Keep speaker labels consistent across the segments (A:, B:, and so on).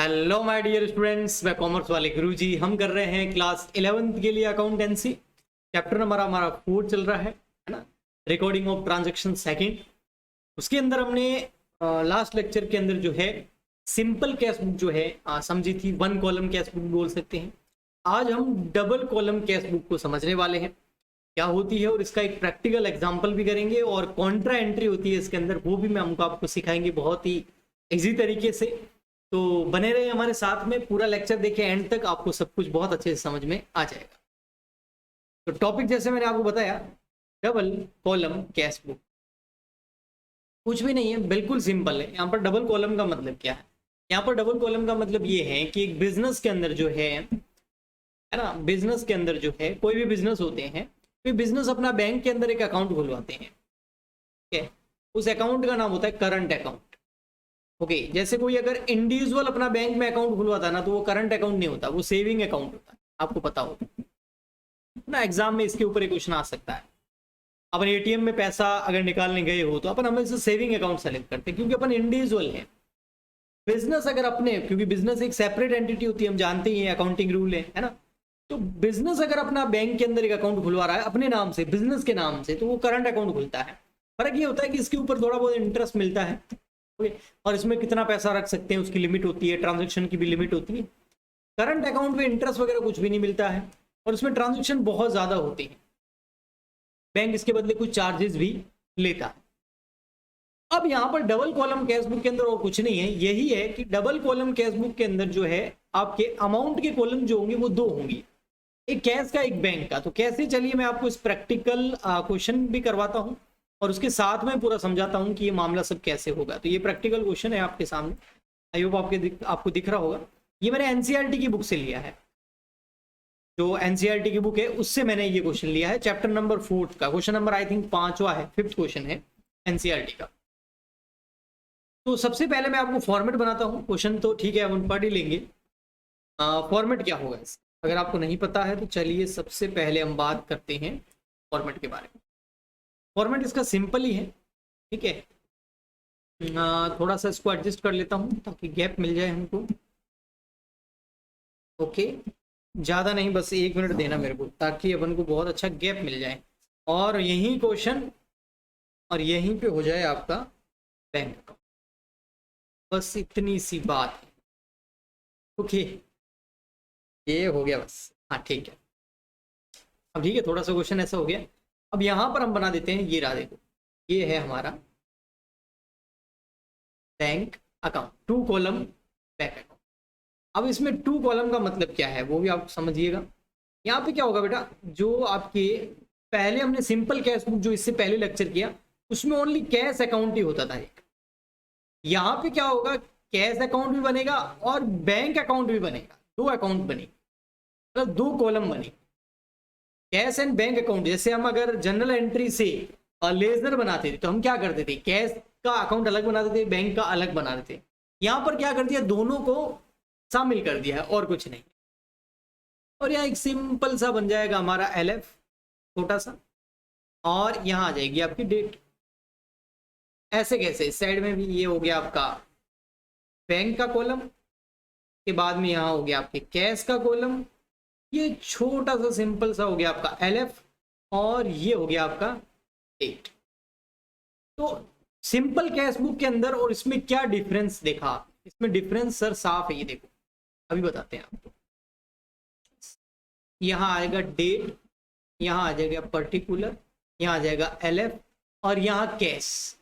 A: Hello my dear students, मैं commerce वाले गुरुजी। हम कर रहे हैं क्लास 11th के लिए अकाउंटेंसी। चैप्टर नंबर हमारा 4 चल रहा है ना। Recording of transaction second. उसके अंदर हमने लास्ट लेक्चर के अंदर जो है सिंपल कैश बुक जो है समझी थी। वन कॉलम कैश बुक बोल सकते हैं। आज हम डबल कॉलम कैश बुक को समझने वाले हैं, क्या होती है, और इसका एक प्रैक्टिकल एग्जाम्पल भी करेंगे। और कॉन्ट्रा एंट्री होती है इसके अंदर, वो भी मैं हमको आपको सिखाएंगे बहुत ही इजी तरीके से। तो बने रहे हमारे साथ में, पूरा लेक्चर देखें एंड तक, आपको सब कुछ बहुत अच्छे से समझ में आ जाएगा। तो टॉपिक जैसे मैंने आपको बताया, डबल कॉलम कैश बुक। कुछ भी नहीं है, बिल्कुल सिंपल है। यहाँ पर डबल कॉलम का मतलब क्या है? यहाँ पर डबल कॉलम का मतलब ये है कि एक बिजनेस के अंदर जो है ना, बिजनेस के अंदर जो है, कोई भी बिजनेस होते हैं, तो बिजनेस अपना बैंक के अंदर एक अकाउंट खुलवाते हैं। ठीक है, उस अकाउंट का नाम होता है करंट अकाउंट। ओके, जैसे कोई अगर इंडिविजुअल अपना बैंक में अकाउंट खुलवाता है ना, तो वो करंट अकाउंट नहीं होता, वो सेविंग अकाउंट होता है। आपको पता होगा ना, एग्जाम में इसके ऊपर एक क्वेश्चन आ सकता है। अपन एटीएम में पैसा अगर निकालने गए हो तो अपन हमेशा सेविंग अकाउंट सेलेक्ट करते हैं, क्योंकि अपन इंडिविजुअल है। बिजनेस अगर अपने, क्योंकि बिजनेस एक सेपरेट एंटिटी होती है, हम जानते ही हैं, अकाउंटिंग रूल है ना। तो बिजनेस अगर अपना बैंक के अंदर एक अकाउंट खुलवा रहा है अपने नाम से, बिजनेस के नाम से, तो वो करंट अकाउंट खुलता है। फर्क ये होता है कि इसके ऊपर थोड़ा बहुत इंटरेस्ट मिलता है, और इसमें कितना पैसा रख सकते हैं उसकी लिमिट होती है, ट्रांजैक्शन की भी लिमिट होती है। करंट अकाउंट में इंटरेस्ट वगैरह कुछ भी नहीं मिलता है, और इसमें ट्रांजैक्शन बहुत ज्यादा होती है। बैंक इसके बदले कुछ चार्जेस भी लेता है। अब यहाँ पर डबल कॉलम कैश बुक के अंदर और कुछ नहीं है, यही है कि डबल कॉलम कैश बुक के अंदर जो है आपके अमाउंट के कॉलम जो होंगे वो दो होंगे, एक कैश का एक बैंक का। तो कैसे, चलिए मैं आपको इस प्रैक्टिकल क्वेश्चन भी करवाता हूँ, और उसके साथ में पूरा समझाता हूँ कि ये मामला सब कैसे होगा। तो ये प्रैक्टिकल क्वेश्चन है आपके सामने, आई होप आपको दिख रहा होगा। ये मैंने एनसीईआरटी की बुक से लिया है, जो एनसीईआरटी की बुक है उससे मैंने ये क्वेश्चन लिया है। चैप्टर नंबर 4 का क्वेश्चन नंबर आई थिंक 5वां है, 5th क्वेश्चन है एनसीईआरटी का। तो सबसे पहले मैं आपको फॉर्मेट बनाता हूँ। क्वेश्चन तो ठीक है, हम पढ़ ही लेंगे। फॉर्मेट क्या होगा इस, अगर आपको नहीं पता है तो चलिए सबसे पहले हम बात करते हैं फॉर्मेट के बारे में। फॉर्मेट इसका सिंपल ही है, ठीक है। थोड़ा सा इसको एडजस्ट कर लेता हूँ ताकि गैप मिल जाए हमको। ओके, ज़्यादा नहीं, बस 1 मिनट देना मेरे को, ताकि अपन को बहुत अच्छा गैप मिल जाए, और यही क्वेश्चन और यहीं पे हो जाए आपका बैंक अकाउंट। बस इतनी सी बात है। ओके, ये हो गया बस। हाँ ठीक है, अब ठीक है, थोड़ा सा क्वेश्चन ऐसा हो गया। अब यहाँ पर हम बना देते हैं, ये रहा देखो, ये है हमारा bank account, 2 column bank account. अब इसमें 2 कॉलम का मतलब क्या है वो भी आप समझिएगा। यहाँ पे क्या होगा बेटा, जो आपके पहले हमने सिंपल कैश बुक जो इससे पहले लेक्चर किया, उसमें ओनली कैश अकाउंट ही होता था एक। यहाँ पे क्या होगा, कैश अकाउंट भी बनेगा और बैंक अकाउंट भी बनेगा, 2 अकाउंट बनेंगे, मतलब 2 कॉलम बनेंगे, कैश एंड बैंक अकाउंट। जैसे हम अगर जनरल एंट्री से लेजर बनाते थे तो हम क्या करते थे, कैश का अकाउंट अलग बनाते थे, बैंक का अलग बनाते थे। यहाँ पर क्या कर दिया, दोनों को शामिल कर दिया है, और कुछ नहीं। और यहाँ एक सिंपल सा बन जाएगा हमारा एलएफ, छोटा सा, और यहाँ आ जाएगी आपकी डेट। ऐसे कैसे, इस साइड में भी ये हो गया आपका बैंक का कॉलम, के बाद में यहाँ हो गया आपके कैश का कॉलम, ये छोटा सा सिंपल सा हो गया आपका एलएफ, और ये हो गया आपका डेट। तो सिंपल कैश बुक के अंदर और इसमें क्या डिफरेंस देखा? इसमें डिफरेंस सर साफ है, ये देखो अभी बताते हैं आपको। यहाँ आएगा डेट, यहाँ आ जाएगा पर्टिकुलर, यहाँ आ जाएगा एलएफ, और यहाँ कैश।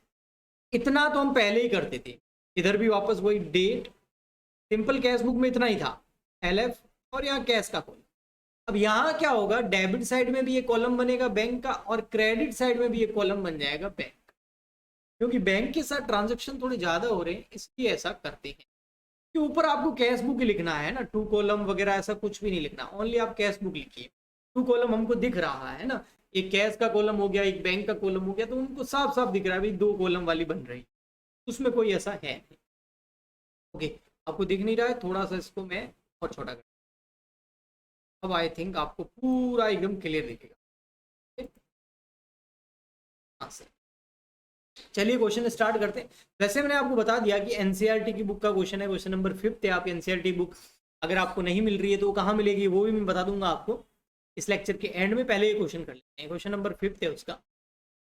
A: इतना तो हम पहले ही करते थे, इधर भी वापस वही डेट, सिंपल कैश बुक में इतना ही था, एलएफ और यहाँ कैश का कॉलम। अब यहाँ क्या होगा, डेबिट साइड में भी ये कॉलम बनेगा बैंक का, और क्रेडिट साइड में भी ये कॉलम बन जाएगा बैंक, क्योंकि बैंक के साथ ट्रांजैक्शन थोड़े ज्यादा हो रहे हैं इसलिए ऐसा करते हैं। कि ऊपर आपको कैश बुक ही लिखना है ना, 2 कॉलम वगैरह ऐसा कुछ भी नहीं लिखना, ओनली आप कैश बुक लिखिए। 2 कॉलम हमको दिख रहा है ना, एक कैश का कॉलम हो गया, एक बैंक का कॉलम हो गया, तो उनको साफ साफ दिख रहा है भाई 2 कॉलम वाली बन रही, उसमें कोई ऐसा है नहीं। ओके, आपको दिख नहीं रहा है, थोड़ा सा इसको मैं और छोटा कर, अब आई थिंक आपको पूरा एकदम क्लियर दिखेगा। हाँ सर, चलिए क्वेश्चन स्टार्ट करते हैं। वैसे मैंने आपको बता दिया कि एनसीईआरटी की बुक का क्वेश्चन है, क्वेश्चन नंबर 5 है। आप एनसीईआरटी बुक अगर आपको नहीं मिल रही है तो वो कहाँ मिलेगी वो भी मैं बता दूंगा आपको इस लेक्चर के एंड में। पहले ये क्वेश्चन कर लेते हैं। क्वेश्चन नंबर 5 है उसका,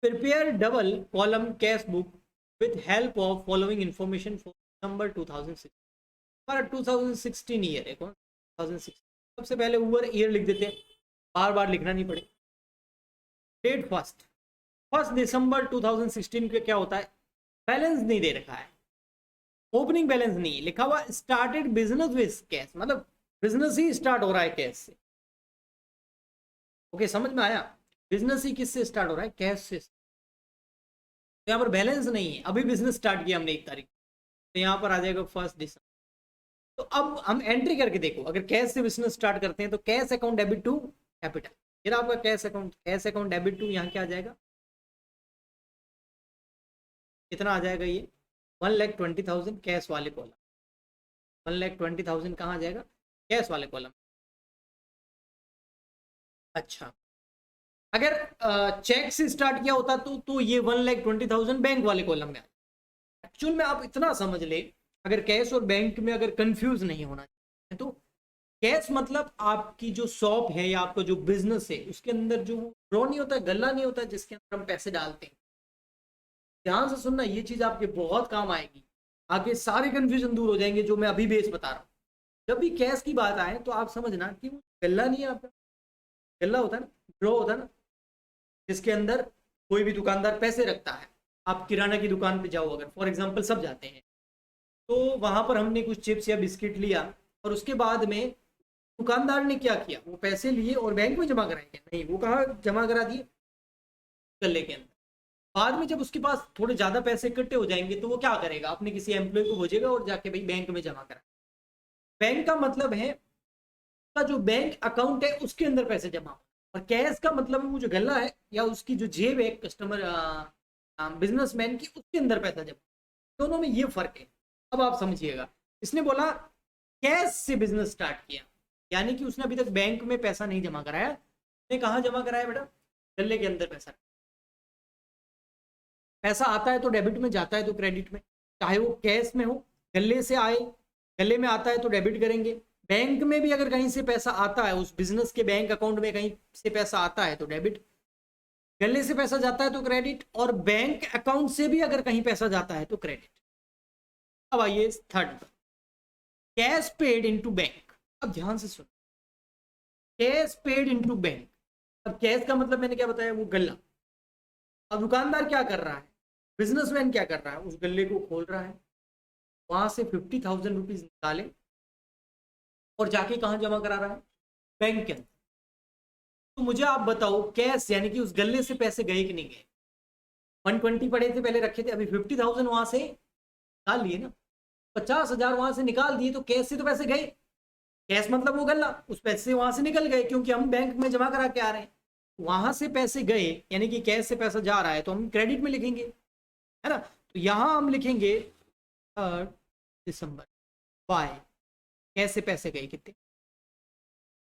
A: prepare double column cash book with help of following information for number 2006। हमारा 2016 ईयर है, कौन 2016। सबसे पहले ऊपर ईयर लिख देते हैं, बार बार लिखना नहीं पड़े। डेट 1 दिसंबर 2016 के क्या होता है, बैलेंस नहीं दे रखा है, ओपनिंग बैलेंस नहीं लिखा हुआ। स्टार्टेड बिजनेस विद कैश, मतलब बिजनेस ही स्टार्ट हो रहा है कैश से। ओके समझ में आया, बिजनेस ही किससे स्टार्ट हो रहा है, कैश से। तो यहाँ पर बैलेंस नहीं है, अभी बिजनेस स्टार्ट किया हमने 1 तारीख, तो यहाँ पर आ जाएगा 1 दिसंबर। तो अब हम एंट्री करके देखो, अगर कैश से बिजनेस स्टार्ट करते हैं तो cash account debit to capital, फिर आपका कैश अकाउंट डेबिट टू यहाँ क्या आ जाएगा, कितना आ जाएगा ये 1,20,000 कैश वाले कॉलम। 1,20,000 कहाँ आ जाएगा, कैश वाले कॉलम। अच्छा अगर चेक से स्टार्ट किया होता तो ये 1,20,000 बैंक वाले कॉलम में। एक्चुअल में आप इतना समझ ले, अगर कैश और बैंक में अगर कंफ्यूज नहीं होना चाहिए, तो कैश मतलब आपकी जो शॉप है या आपका जो बिजनेस है उसके अंदर जो ड्रॉ नहीं होता, गल्ला नहीं होता जिसके अंदर हम पैसे डालते हैं। ध्यान से सुनना, ये चीज आपके बहुत काम आएगी, आगे सारे कंफ्यूजन दूर हो जाएंगे जो मैं अभी बेस बता रहा हूँ। जब भी कैश की बात आए तो आप समझना कि वो गल्ला नहीं है आपका, गल्ला होता है ना, ड्रॉ होता है ना, जिसके अंदर कोई भी दुकानदार पैसे रखता है। आप किराना की दुकान पे जाओ, अगर फॉर एग्जांपल सब जाते हैं, तो वहां पर हमने कुछ चिप्स या बिस्किट लिया और उसके बाद में दुकानदार ने क्या किया, वो पैसे लिए और बैंक में जमा कराएंगे, नहीं वो कहाँ जमा करा दिए, गल्ले के अंदर। बाद में जब उसके पास थोड़े ज्यादा पैसे इकट्ठे हो जाएंगे तो वो क्या करेगा, अपने किसी एम्प्लॉय को भेजेगा और जाके भाई बैंक में जमा करा। बैंक का मतलब है का जो बैंक अकाउंट है उसके अंदर पैसे जमा, और कैश का मतलब है वो जो गल्ला है या उसकी जो जेब है कस्टमर बिजनेसमैन की, उसके अंदर पैसा जमा। दोनों में ये फर्क है। अब आप समझिएगा, इसने बोला कैश से बिजनेस स्टार्ट किया, यानी कि उसने अभी तक बैंक में पैसा नहीं जमा कराया। उसने कहाँ जमा कराया बेटा, गल्ले के अंदर पैसा। पैसा आता है तो डेबिट में, जाता है तो क्रेडिट में, चाहे वो कैश में हो, गल्ले से आए, गल्ले में आता है तो डेबिट करेंगे। बैंक में भी अगर कहीं से पैसा आता है, उस बिजनेस के बैंक अकाउंट में कहीं से पैसा आता है तो डेबिट, गले से पैसा जाता है तो क्रेडिट, और बैंक अकाउंट से भी अगर कहीं पैसा जाता है तो क्रेडिट। अब आइए थर्ड पर, कैश पेड इनटू बैंक। अब ध्यान से सुनो, कैश पेड इनटू बैंक। अब कैश का मतलब मैंने क्या बताया, वो गल्ला। अब दुकानदार क्या कर रहा है, बिजनेसमैन क्या कर रहा है, उस गल्ले को खोल रहा है, वहां से 50,000 रुपीज निकाले और जाके कहाँ जमा करा रहा है, बैंक के अंदर। तो मुझे आप बताओ, कैश यानी कि उस गल्ले से पैसे गए कि नहीं गए। 120 पड़े थे पहले रखे थे, अभी 50,000 वहां से निकाल लिए ना, 50,000 वहां से निकाल दिए, तो कैश से तो पैसे गए। कैश मतलब वो गल्ला, उस पैसे वहां से निकल गए क्योंकि हम बैंक में जमा करा के आ रहे हैं। वहां से पैसे गए यानी कि कैश से पैसा जा रहा है तो हम क्रेडिट में लिखेंगे, है ना। तो यहां हम लिखेंगे 3 दिसंबर बाय, कैश से पैसे गए कितने।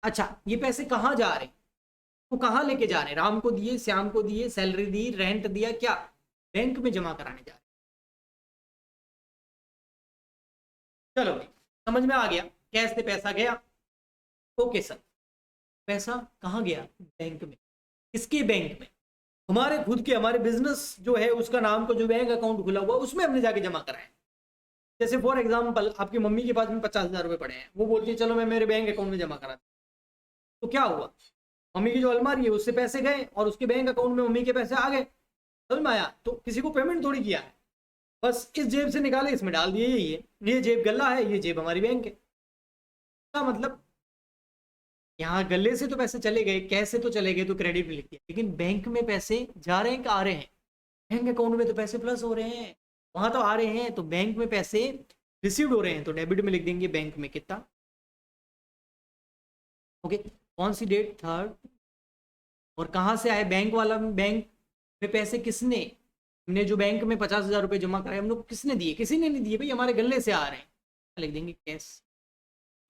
A: अच्छा ये पैसे कहाँ जा रहे हैं, तो कहाँ लेके जा रहे हैं, राम को दिए, श्याम को दिए, सैलरी दी, रेंट दिया, क्या बैंक में जमा कराने जा रहे हैं। चलो भाई समझ में आ गया, कैश से पैसा गया। ओके सर, पैसा कहाँ गया, बैंक में। किसके बैंक में, हमारे खुद के, हमारे बिजनेस जो है उसका नाम का जो बैंक अकाउंट खुला हुआ उसमें हमने जाके जमा कराया। जैसे फॉर एग्जांपल आपकी मम्मी के पास में 50,000 रुपए पड़े हैं, वो बोलती है चलो मैं मेरे बैंक अकाउंट में जमा करा, तो क्या हुआ, मम्मी की जो अलमारी है उससे पैसे गए और उसके बैंक अकाउंट में मम्मी के पैसे आ गए। समझ में आया, तो किसी को पेमेंट थोड़ी किया है, बस इस जेब से निकाले इसमें डाल दिए, यही है। ये जेब गल्ला है, ये जेब हमारी बैंक है। क्या मतलब, यहाँ गले से तो पैसे चले गए, कैश से तो चले गए तो क्रेडिट में लिख दिया, लेकिन बैंक में पैसे जा रहे हैं कि आ रहे हैं, बैंक अकाउंट में तो पैसे प्लस हो रहे हैं, वहां तो आ रहे हैं, तो बैंक में पैसे रिसीव हो रहे हैं तो डेबिट में लिख देंगे बैंक में कितना। ओके कौन सी डेट, 3rd। और कहाँ से आए, बैंक वाला, बैंक में पैसे किसने, हमने जो बैंक में 50,000 रुपये जमा कराए हम लोग किसने दिए, किसी ने नहीं दिए भाई, हमारे गले से आ रहे हैं, लिख देंगे कैश।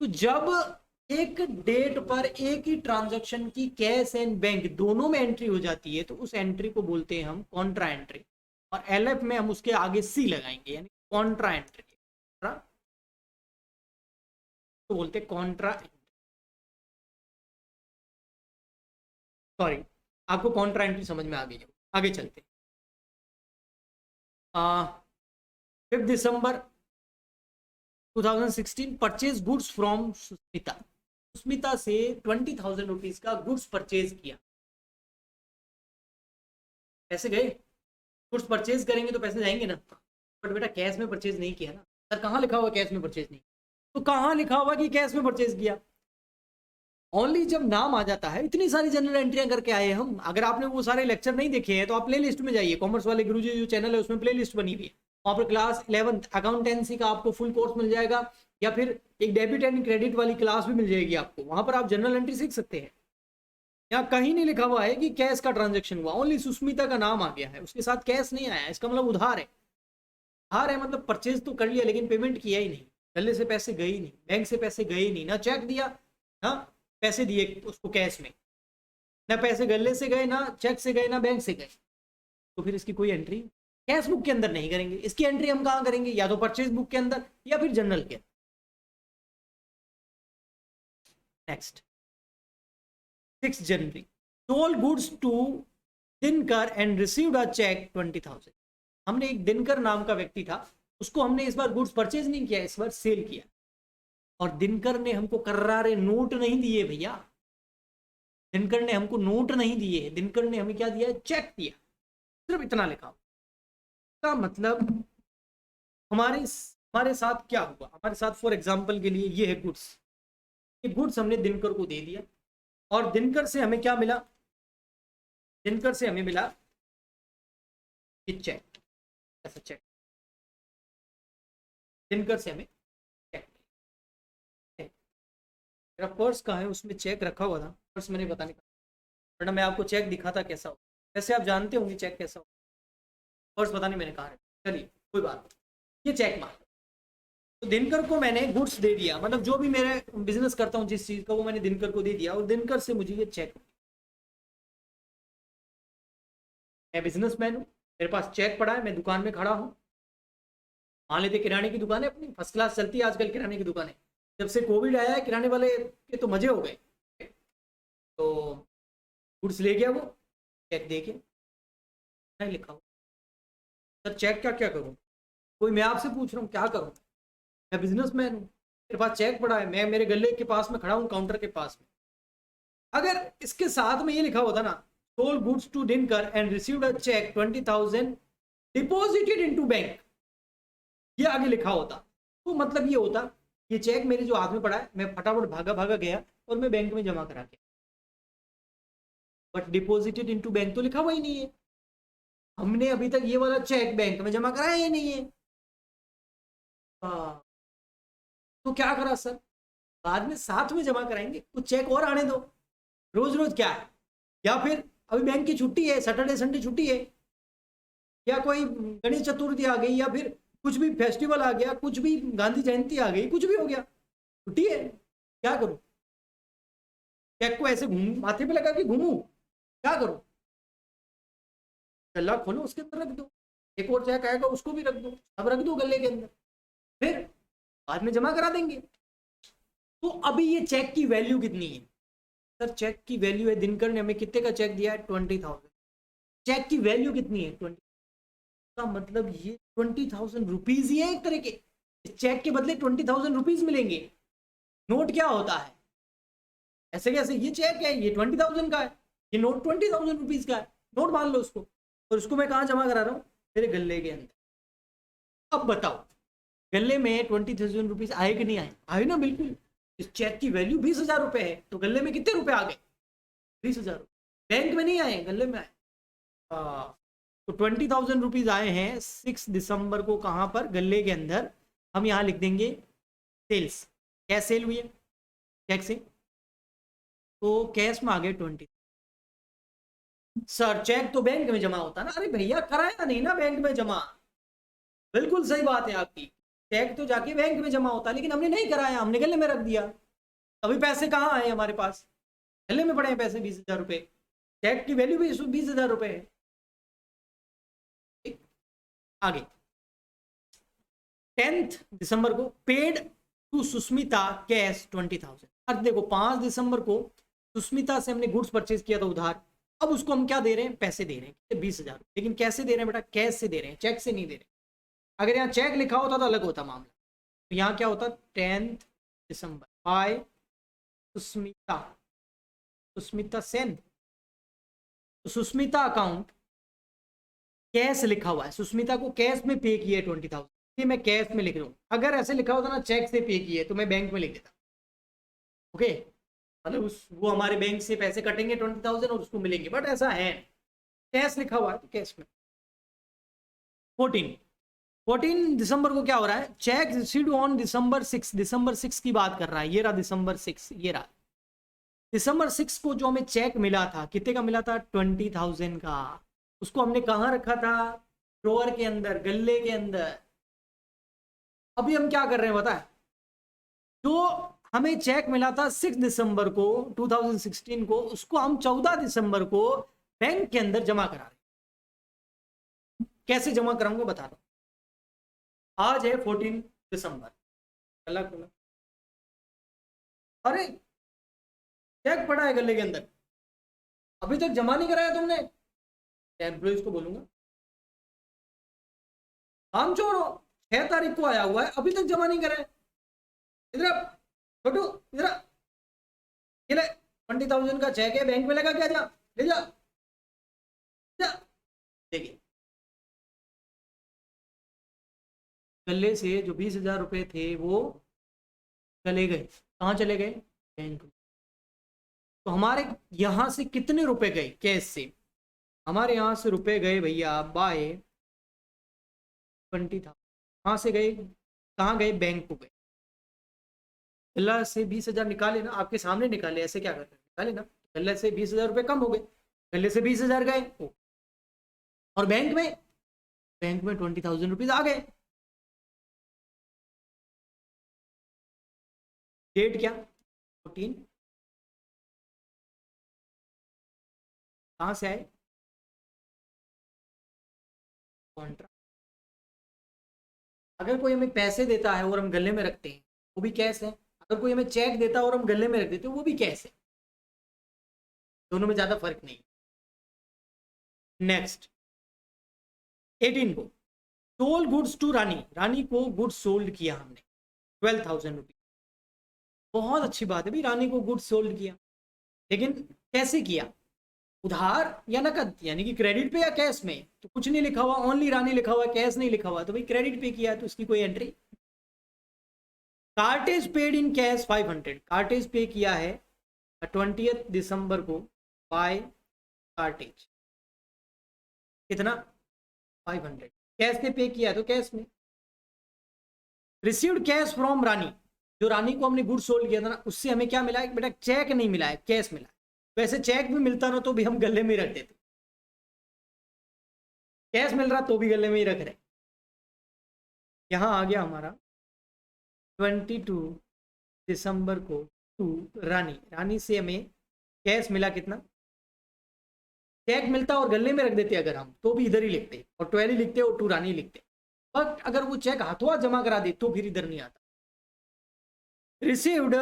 A: तो जब एक डेट पर एक ही ट्रांजैक्शन की कैश एंड बैंक दोनों में एंट्री हो जाती है तो उस एंट्री को बोलते हैं हम कॉन्ट्रा एंट्री। और LF में हम उसके आगे C लगाएंगे, यानी कॉन्ट्रा एंट्री। तो बोलते कॉन्ट्रा, सॉरी, आपको कॉन्ट्रा एंट्री समझ में आ गई है। आगे चलते 5 December 2016 purchase goods from Susmita. Susmita से 20,000 रुपीज का गुड्स परचेज किया। पैसे गए, गुड्स परचेज करेंगे तो पैसे जाएंगे ना, बट बेटा कैश में परचेज नहीं किया ना। सर कहाँ लिखा हुआ कैश में परचेज नहीं, तो कहाँ लिखा हुआ कि कैश में परचेज किया? ओनली जब नाम आ जाता है। इतनी सारी जनरल एंट्रियां करके आए हम। अगर आपने वो सारे लेक्चर नहीं देखे हैं तो आप प्ले लिस्ट में जाइए, कॉमर्स वाले गुरुजी जो चैनल है उसमें प्ले लिस्ट बनी हुई है, वहाँ पर क्लास 11 अकाउंटेंसी का आपको फुल कोर्स मिल जाएगा, या फिर एक डेबिट एंड क्रेडिट वाली क्लास भी मिल जाएगी आपको, वहाँ पर आप जनरल एंट्री सीख सकते हैं। यहाँ कहीं नहीं लिखा हुआ है कि कैश का ट्रांजेक्शन हुआ, ओनली सुस्मिता का नाम आ गया है, उसके साथ कैश नहीं आया, इसका मतलब उधार है। उधार है मतलब परचेज तो कर लिया लेकिन पेमेंट किया ही नहीं, गले से पैसे गए ही नहीं, बैंक से पैसे गए ही नहीं, ना चेक दिया ना पैसे दिए उसको कैश में, ना पैसे गले से गए, ना चेक से गए, ना बैंक से गए, तो फिर इसकी कोई एंट्री कैश बुक के अंदर नहीं करेंगे। इसकी एंट्री हम कहाँ करेंगे? या तो परचेज बुक के अंदर या फिर जनरल के। Next 6 January, sold goods to Dinkar and received a cheque 20,000। हमने एक दिनकर नाम का व्यक्ति था, उसको हमने इस बार गुड्स परचेज नहीं किया, इस बार सेल किया, और दिनकर ने हमको कर्रारे नोट नहीं दिए भैया। दिनकर ने हमको नोट नहीं दिए, दिनकर ने हमें क्या दिया? चेक दिया। सिर्फ इतना लिखा का मतलब हमारे साथ क्या हुआ? हमारे साथ फॉर एग्जांपल के लिए ये है गुड्स, ये गुड्स हमने दिनकर को दे दिया, और दिनकर से हमें क्या मिला? दिनकर से हमें मिला ये चेक, ऐसा चेक दिनकर से हमें चेक। मेरा पर्स कहाँ है? उसमें चेक रखा हुआ था, पर्स मैंने पता नहीं, वरना मैं आपको चेक दिखाता कैसा हो। वैसे आप जानते होंगे चेक कैसा हो, पर्स पता नहीं मैंने कहा है। चलिए कोई बात नहीं, ये चेक मान, तो दिनकर को मैंने गुड्स दे दिया, मतलब जो भी मेरे बिजनेस करता हूँ जिस चीज का, वो मैंने दिनकर को दे दिया, और दिनकर से मुझे ये चेक, मैं बिजनेसमैन हूँ, मेरे पास चेक पड़ा है, मैं दुकान में खड़ा हूँ, मान लेते किराने की दुकान है अपनी, फर्स्ट क्लास चलती है आजकल किराने की दुकान है। जब से कोविड आया है किराने वाले के तो मजे हो गए, तो गुड्स ले गया वो, चेक दे के नहीं लिखा हो, सर चेक का क्या करूँ? कोई, मैं आपसे पूछ रहा हूँ क्या करूँ? मैं बिजनेसमैन हूँ, मेरे पास चेक पड़ा है, मैं मेरे गले के पास में खड़ा हूँ, काउंटर के पास में। अगर इसके साथ में ये लिखा होता ना, sold goods to Dinkar and received a cheque 20,000 deposited into bank, ये आगे लिखा होता, तो मतलब ये होता, ये चेक मेरे जो हाथ में पड़ा है, मैं फटाफट भागा भागा गया और मैं बैंक में जमा करा के, बट डिपॉजिटेड इनटू बैंक तो लिखा हुआ ही नहीं है। हमने अभी तक ये वाला चेक बैंक में जमा कराया ही नहीं है। तो क्या करा सर? बाद में साथ में जमा कराएंगे, कुछ चेक और आने दो, रोज रोज क्या है? या फिर अभी बैंक की छुट्टी है, सैटरडे संडे छुट्टी है, या कोई गणेश चतुर्थी आ गई, या फिर कुछ भी फेस्टिवल आ गया, कुछ भी गांधी जयंती आ गई, कुछ भी हो गया, छुट्टी है, क्या करूं? चेक को ऐसे घूम माथे पे लगा के घूमू? क्या करूं? गल्ला खोलो, उसके अंदर रख दो, एक और चेक आएगा उसको भी रख दो, अब रख दो गले के अंदर, फिर बाद में जमा करा देंगे। तो अभी ये चेक की वैल्यू कितनी है? सर चेक की वैल्यू है, दिनकर ने हमें कितने का चेक दिया है? 20,000। चेक की वैल्यू कितनी है? 20 का मतलब ये 20,000 रुपीज ही है एक तरह के, चेक के बदले 20,000 रुपीज मिलेंगे। नोट क्या होता है? ऐसे कैसे? ये चेक है, ये 20,000 का है, ये नोट 20,000 रुपीज का है, नोट मान लो उसको, और उसको मैं कहाँ जमा करा रहा हूँ? मेरे गले के अंदर। अब बताओ, गले में 20,000 रुपीज आए कि नहीं आए? आए ना, बिल्कुल। इस चेक की वैल्यू 20,000 रुपए है, तो गले में कितने रुपए आ गए? 20,000। बैंक में नहीं आए, गले में आए। तो 20,000 रुपीज आए हैं 6 दिसंबर को, कहाँ पर? गले के अंदर। हम यहाँ लिख देंगे सेल्स, क्या सेल हुई है चेक से, तो कैश में आ गए 20। सर चेक तो बैंक में जमा होता ना। अरे भैया कराया नहीं ना बैंक में जमा, बिल्कुल सही बात है आपकी, चेक तो जाके बैंक में जमा होता, लेकिन हमने नहीं कराया, हमने गले में रख दिया। अभी पैसे कहाँ आए हमारे पास? गले में पड़े हैं पैसे 20,000 रुपए, चेक की वैल्यू भी 20,000 रुपए है। आगे 10 दिसंबर को पेड टू सुष्मिता कैश 20,000। अब देखो 5 दिसंबर को सुष्मिता से हमने गुड्स परचेज किया था उधार, अब उसको हम क्या दे रहे हैं, पैसे दे रहे हैं 20,000। लेकिन कैसे दे रहे हैं बेटा, कैश से दे रहे हैं, चेक से नहीं दे रहे। अगर यहाँ चेक लिखा होता तो अलग होता मामला। तो यहाँ क्या होता, 10 दिसंबर बाय सुष्मिता, सुष्मिता सेन। तो सुष्मिता अकाउंट कैश लिखा हुआ है, सुष्मिता को कैश में पे किया है 20,000, ये मैं कैश में लिख रहा हूँ। अगर ऐसे लिखा होता ना चेक से पे किया है तो मैं बैंक में लिख देता। ओके, मतलब उस वो हमारे बैंक से पैसे कटेंगे 20,000 और उसको मिलेंगे, बट ऐसा है कैश लिखा हुआ है तो कैश में। 14 दिसंबर को क्या हो रहा है, चेक रिसीव्ड ऑन दिसंबर 6, दिसंबर 6 की बात कर रहा है, ये रहा दिसंबर 6, ये रहा दिसंबर 6 को जो हमें चेक मिला था, कितने का मिला था, 20,000 का। उसको हमने कहाँ रखा था, ड्रॉअर के अंदर, गल्ले के अंदर। अभी हम क्या कर रहे हैं बता, जो हमें चेक मिला था 6 दिसंबर को 2016 को, उसको हम 14 दिसंबर को बैंक के अंदर जमा करा रहे हैं। कैसे जमा कराऊंगा बता रहा हूं। आज है 14 दिसंबर, अरे चेक पड़ा है गले के अंदर, अभी तक जमा नहीं कराया तुमने, एम्प्लॉइज को बोलूंगा काम छोड़ो, 6 तारीख को आया हुआ है अभी तक जमा नहीं कराया। इधर छोटू इधर, ये ले 20,000 का चेक है, बैंक में लगा क्या, जा ले जा, जा। देखिए गले से जो 20,000 रुपए थे वो चले गए, कहाँ चले गए, बैंक में। तो हमारे यहां से कितने रुपए गए कैश से, हमारे यहां से रुपए गए भैया बाय 20,000। कहाँ से गए, कहाँ गए, बैंक को गए। गल्ला से 20,000 निकाले ना, आपके सामने निकाले, ऐसे क्या करते हैं, निकाले ना। गल्ले से 20,000 रुपए कम हो गए, गल्ले से 20,000 गए, और बैंक में 20,000 रुपीज आ गए। डेट क्या, 14, कहाँ से आए, कॉन्ट्रा। अगर कोई हमें पैसे देता है और हम गले में रखते हैं वो भी कैश है, अगर कोई हमें चेक देता है और हम गले में रख देते हैं वो भी कैश है, दोनों में ज्यादा फर्क नहीं। नेक्स्ट 18 को सोल्ड गुड्स टू रानी, रानी को गुड्स सोल्ड किया हमने 12,000 रुपीज। बहुत अच्छी बात है भाई, रानी को गुड्स सोल्ड किया, लेकिन कैसे किया, उधार या नकद, यानी कि क्रेडिट पे या कैश में। तो कुछ नहीं लिखा हुआ, ओनली रानी लिखा हुआ, कैश नहीं लिखा हुआ, तो भाई क्रेडिट पे किया है तो इसकी कोई entry. Cartage paid in cash 500, cartage pay किया है 20 दिसंबर को बाय कार्टेज, कितना 500, कैश पे पे किया है तो कैश में। रिसीव्ड कैश फ्रॉम रानी, जो रानी को हमने गुड सोल्ड किया था ना, उससे हमें क्या मिला है बेटा, चेक नहीं मिला है, कैश मिला है। वैसे चेक भी मिलता ना तो भी हम गले में ही रख देते, कैश मिल रहा तो भी गले में ही रख रहे। यहां आ गया हमारा 22 दिसंबर को टू रानी, रानी से हमें कैश मिला कितना, चेक मिलता और गले में रख देते अगर हम तो भी इधर ही लिखते और 12 ही लिखते और टू रानी लिखते, बट अगर वो चेक हाथों जमा करा दे तो फिर इधर नहीं आता। Received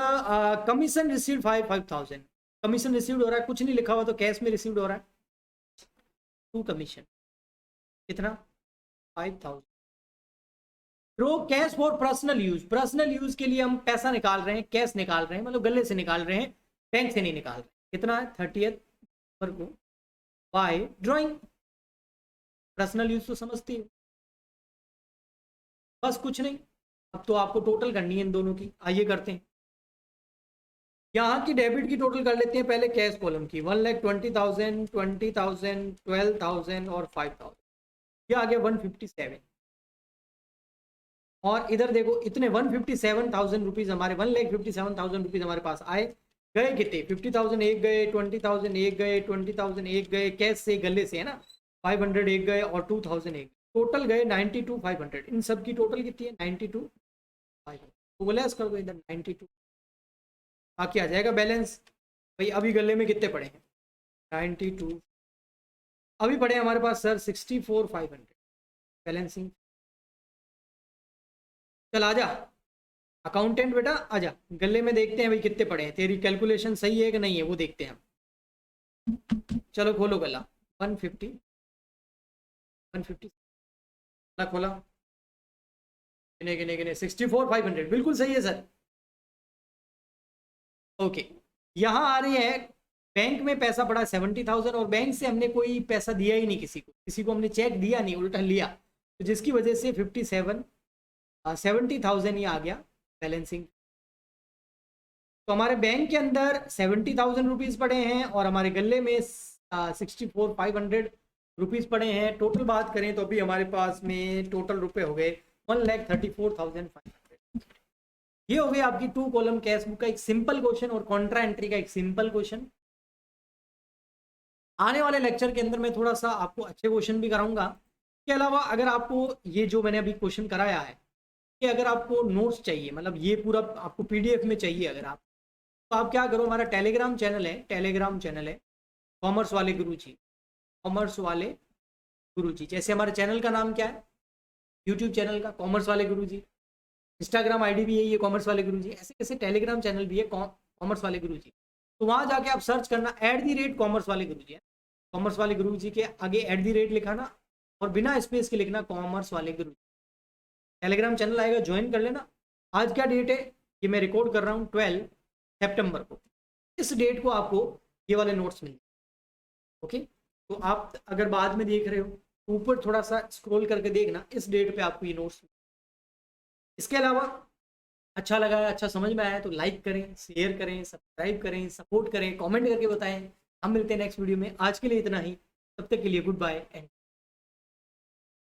A: commission received 5,000, commission received हो रहा है, कुछ नहीं लिखा हुआ तो कैश में रिसीव्ड हो रहा है, टू कमीशन कितना 5,000। Draw cash for personal use, personal use के लिए हम पैसा निकाल रहे हैं, कैश निकाल रहे हैं, मतलब गले से निकाल रहे हैं, बैंक से नहीं निकाल रहे। कितना है 30 को बाय ड्रॉइंग, पर्सनल यूज तो समझती हो, बस कुछ नहीं। अब तो आपको टोटल करनी है इन दोनों की, आइए करते हैं। यहाँ की डेबिट की टोटल कर लेते हैं पहले कैश कॉलम की, 1,20,000, 20,000, 12,000 और 5,000, ये आ गया 157। और इधर देखो इतने 157,000 रुपीज हमारे, 1,57,000 रुपीज हमारे पास आए, गए कितने 50,000 एक गए, 20,000 एक गए, 20,000 एक गए कैश से गले से है ना, 500 एक गए और 2,000 एक, टोटल गए 92,500। इन सब की टोटल कितनी है 92,500, तो लेस कर दो इधर 92, बाकी आ जाएगा बैलेंस। भाई अभी गले में कितने पड़े हैं 92, अभी पड़े हमारे पास सर 64,500, बैलेंसिंग। चल आजा अकाउंटेंट बेटा, आजा गले में देखते हैं भाई कितने पड़े हैं, तेरी कैलकुलेशन सही है कि नहीं है वो देखते हैं। चलो खोलो गला। 150 खोला, गिने गिने गिने 64,500 बिल्कुल सही है सर। ओके, यहाँ आ रही है बैंक में पैसा पड़ा 70,000 और बैंक से हमने कोई पैसा दिया ही नहीं, किसी को हमने चेक दिया नहीं, उल्टा लिया, तो जिसकी वजह से 70,000 ये आ गया बैलेंसिंग। तो हमारे बैंक के अंदर 70,000 रुपीज़ पड़े हैं और हमारे गले में 64,500 रुपीज़ पड़े हैं। टोटल बात करें तो अभी हमारे पास में टोटल रुपए हो गए 1,34,500। ये हो गई आपकी 2 कॉलम कैश बुक का एक सिंपल क्वेश्चन और कॉन्ट्रा एंट्री का एक सिंपल क्वेश्चन। आने वाले लेक्चर के अंदर मैं थोड़ा सा आपको अच्छे क्वेश्चन भी कराऊंगा। इसके अलावा अगर आपको ये जो मैंने अभी क्वेश्चन कराया है कि अगर आपको नोट्स चाहिए, मतलब ये पूरा आपको पीडीएफ में चाहिए अगर आप, तो आप क्या करो, हमारा टेलीग्राम चैनल है कॉमर्स वाले गुरुजी, जैसे हमारे चैनल का नाम क्या है, यूट्यूब चैनल का कॉमर्स वाले गुरुजी, इंस्टाग्राम आईडी भी है ये कॉमर्स वाले गुरुजी, ऐसे कैसे टेलीग्राम चैनल भी है कॉमर्स वाले गुरुजी। तो वहाँ जाके आप सर्च करना @कॉमर्स वाले गुरुजी, कॉमर्स वाले गुरुजी के आगे @ लिखाना और बिना स्पेस के लिखना कॉमर्स वाले गुरुजी। टेलीग्राम चैनल आएगा, ज्वाइन कर लेना। आज क्या डेट है, ये मैं रिकॉर्ड कर रहा हूँ 12 सितंबर को। इस डेट को आपको ये वाले नोट्स मिल, ओके। तो आप अगर बाद में देख रहे हो तो ऊपर थोड़ा सा स्क्रॉल करके देखना, इस डेट पे आपको ये नोट्स। इसके अलावा अच्छा लगा है, अच्छा समझ में आया तो लाइक करें, शेयर करें, सब्सक्राइब करें, सपोर्ट करें, कमेंट करके बताएं। हम मिलते हैं नेक्स्ट वीडियो में। आज के लिए इतना ही, तब तक के लिए गुड बाय एंड